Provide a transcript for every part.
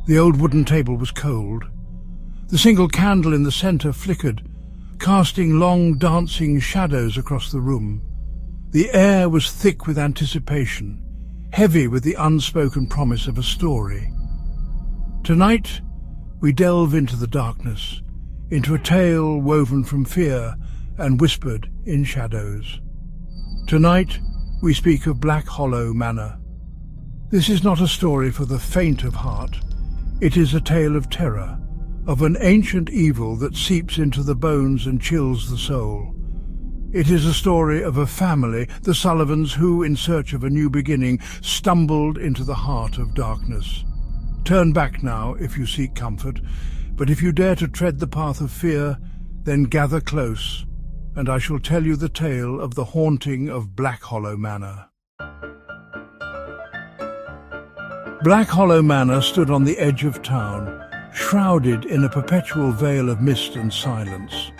The old wooden table was cold. The single candle in the centre flickered, casting long dancing shadows across the room. The air was thick with anticipation, heavy with the unspoken promise of a story. Tonight, we delve into the darkness, into a tale woven from fear and whispered in shadows. Tonight, we speak of Black Hollow Manor. This is not a story for the faint of heart. It is a tale of terror, of an ancient evil that seeps into the bones and chills the soul. It is a story of a family, the Sullivans, who, in search of a new beginning, stumbled into the heart of darkness. Turn back now if you seek comfort, but if you dare to tread the path of fear, then gather close, and I shall tell you the tale of the haunting of Black Hollow Manor. Black Hollow Manor stood on the edge of town, shrouded in a perpetual veil of mist and silence.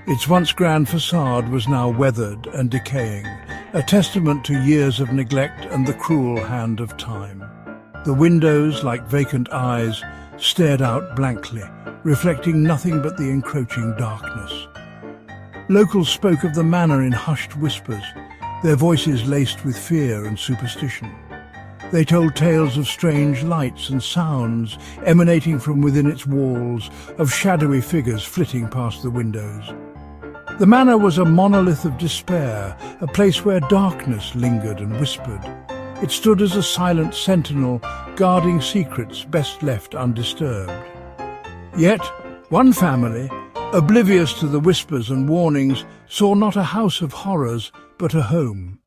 Its once grand facade was now weathered and decaying, a testament to years of neglect and the cruel hand of time. The windows, like vacant eyes, stared out blankly, reflecting nothing but the encroaching darkness. Locals spoke of the manor in hushed whispers, their voices laced with fear and superstition. They told tales of strange lights and sounds emanating from within its walls, of shadowy figures flitting past the windows. The manor was a monolith of despair, a place where darkness lingered and whispered. It stood as a silent sentinel, guarding secrets best left undisturbed. Yet, one family, oblivious to the whispers and warnings, saw not a house of horrors, but a home.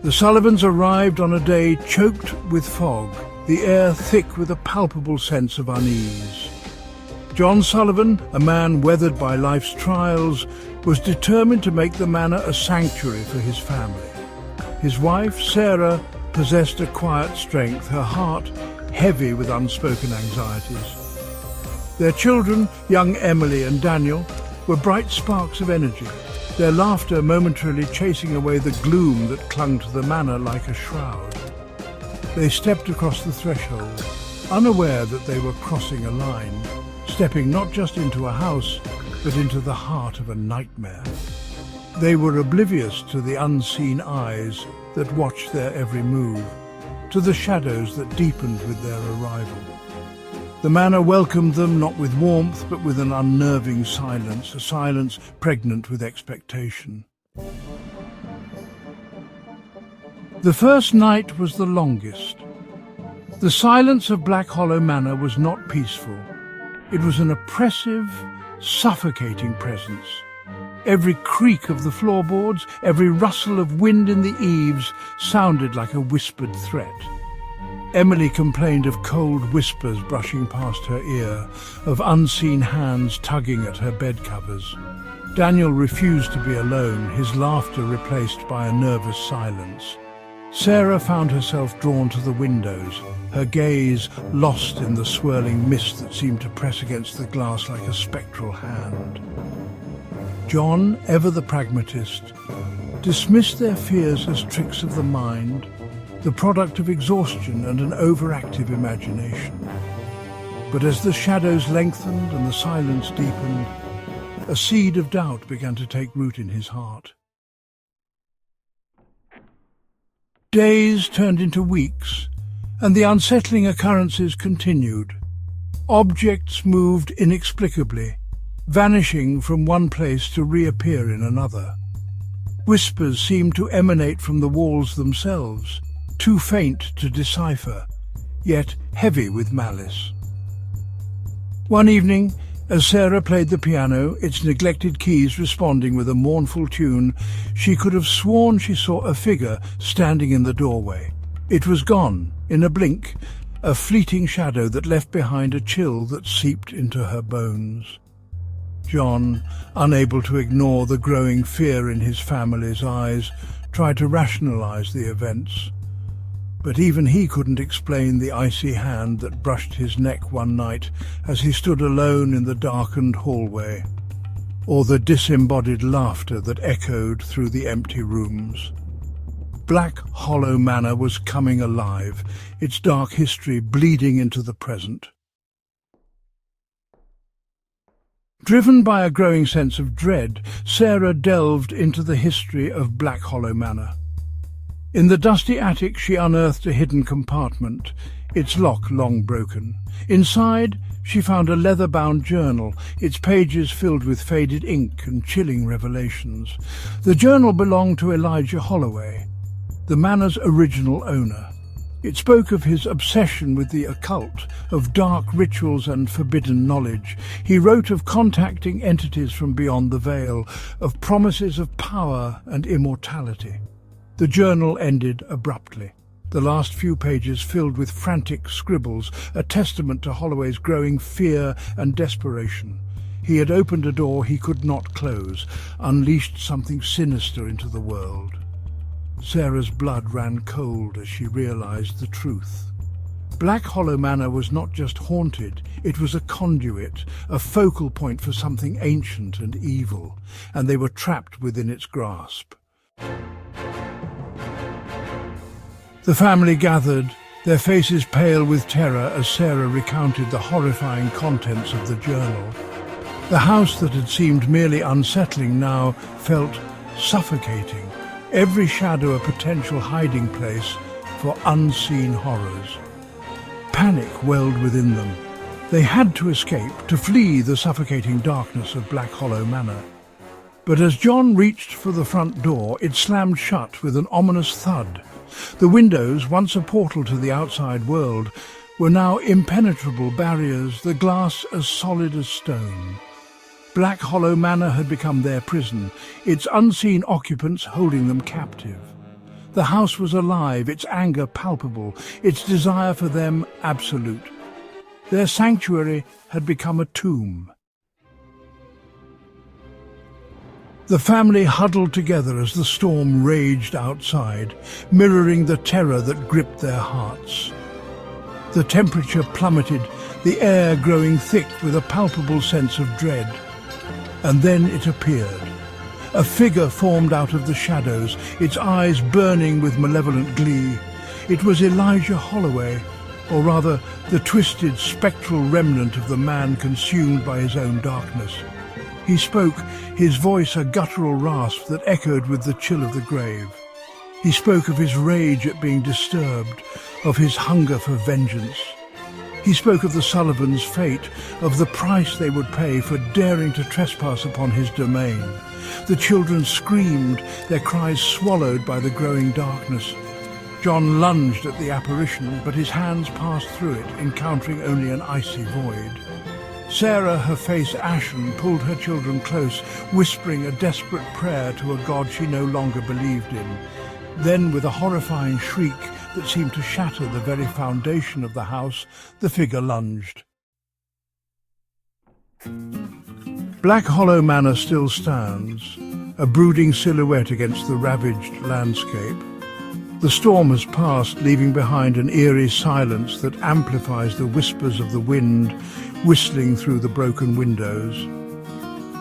The Sullivans arrived on a day choked with fog, the air thick with a palpable sense of unease. John Sullivan, a man weathered by life's trials, was determined to make the manor a sanctuary for his family. His wife, Sarah, possessed a quiet strength, her heart heavy with unspoken anxieties. Their children, young Emily and Daniel, were bright sparks of energy, their laughter momentarily chasing away the gloom that clung to the manor like a shroud. They stepped across the threshold, unaware that they were crossing a line, stepping not just into a house, but into the heart of a nightmare. They were oblivious to the unseen eyes that watched their every move, to the shadows that deepened with their arrival. The manor welcomed them not with warmth, but with an unnerving silence, a silence pregnant with expectation. The first night was the longest. The silence of Black Hollow Manor was not peaceful. It was an oppressive, suffocating presence. Every creak of the floorboards, every rustle of wind in the eaves sounded like a whispered threat. Emily complained of cold whispers brushing past her ear, of unseen hands tugging at her bed covers. Daniel refused to be alone, his laughter replaced by a nervous silence. Sarah found herself drawn to the windows, her gaze lost in the swirling mist that seemed to press against the glass like a spectral hand. John, ever the pragmatist, dismissed their fears as tricks of the mind, the product of exhaustion and an overactive imagination. But as the shadows lengthened and the silence deepened, a seed of doubt began to take root in his heart. Days turned into weeks, and the unsettling occurrences continued. Objects moved inexplicably, vanishing from one place to reappear in another. Whispers seemed to emanate from the walls themselves, too faint to decipher, yet heavy with malice. One evening, as Sarah played the piano, its neglected keys responding with a mournful tune, she could have sworn she saw a figure standing in the doorway. It was gone, in a blink, a fleeting shadow that left behind a chill that seeped into her bones. John, unable to ignore the growing fear in his family's eyes, tried to rationalize the events. But even he couldn't explain the icy hand that brushed his neck one night as he stood alone in the darkened hallway, or the disembodied laughter that echoed through the empty rooms. Black Hollow Manor was coming alive, its dark history bleeding into the present. Driven by a growing sense of dread, Sarah delved into the history of Black Hollow Manor. In the dusty attic she unearthed a hidden compartment, its lock long broken. Inside she found a leather-bound journal, its pages filled with faded ink and chilling revelations. The journal belonged to Elijah Holloway, the manor's original owner. It spoke of his obsession with the occult, of dark rituals and forbidden knowledge. He wrote of contacting entities from beyond the veil, of promises of power and immortality. The journal ended abruptly, the last few pages filled with frantic scribbles, a testament to Holloway's growing fear and desperation. He had opened a door he could not close, unleashed something sinister into the world. Sarah's blood ran cold as she realized the truth. Black Hollow Manor was not just haunted, it was a conduit, a focal point for something ancient and evil, and they were trapped within its grasp. The family gathered, their faces pale with terror as Sarah recounted the horrifying contents of the journal. The house that had seemed merely unsettling now felt suffocating, every shadow a potential hiding place for unseen horrors. Panic welled within them. They had to escape, to flee the suffocating darkness of Black Hollow Manor. But as John reached for the front door, it slammed shut with an ominous thud. The windows, once a portal to the outside world, were now impenetrable barriers, the glass as solid as stone. Black Hollow Manor had become their prison, its unseen occupants holding them captive. The house was alive, its anger palpable, its desire for them absolute. Their sanctuary had become a tomb. The family huddled together as the storm raged outside, mirroring the terror that gripped their hearts. The temperature plummeted, the air growing thick with a palpable sense of dread. And then it appeared. A figure formed out of the shadows, its eyes burning with malevolent glee. It was Elijah Holloway, or rather the twisted, spectral remnant of the man consumed by his own darkness. He spoke, his voice a guttural rasp that echoed with the chill of the grave. He spoke of his rage at being disturbed, of his hunger for vengeance. He spoke of the Sullivans' fate, of the price they would pay for daring to trespass upon his domain. The children screamed, their cries swallowed by the growing darkness. John lunged at the apparition, but his hands passed through it, encountering only an icy void. Sarah, her face ashen, pulled her children close, whispering a desperate prayer to a God she no longer believed in. Then, with a horrifying shriek that seemed to shatter the very foundation of the house, the figure lunged. Black Hollow Manor still stands, a brooding silhouette against the ravaged landscape. The storm has passed, leaving behind an eerie silence that amplifies the whispers of the wind whistling through the broken windows.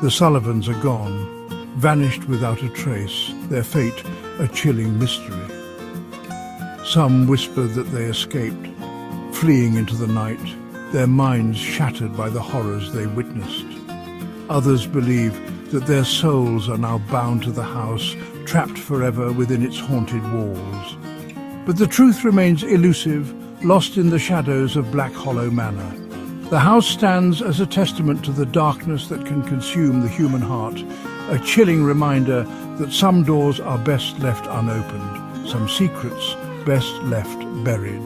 The Sullivans are gone, vanished without a trace, their fate a chilling mystery. Some whisper that they escaped, fleeing into the night, their minds shattered by the horrors they witnessed. Others believe that their souls are now bound to the house, trapped forever within its haunted walls. But the truth remains elusive, lost in the shadows of Black Hollow Manor. The house stands as a testament to the darkness that can consume the human heart, a chilling reminder that some doors are best left unopened, some secrets best left buried.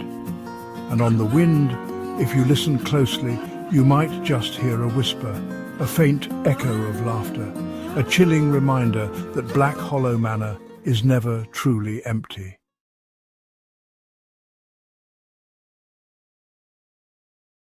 And on the wind, if you listen closely, you might just hear a whisper, a faint echo of laughter, a chilling reminder that Black Hollow Manor is never truly empty.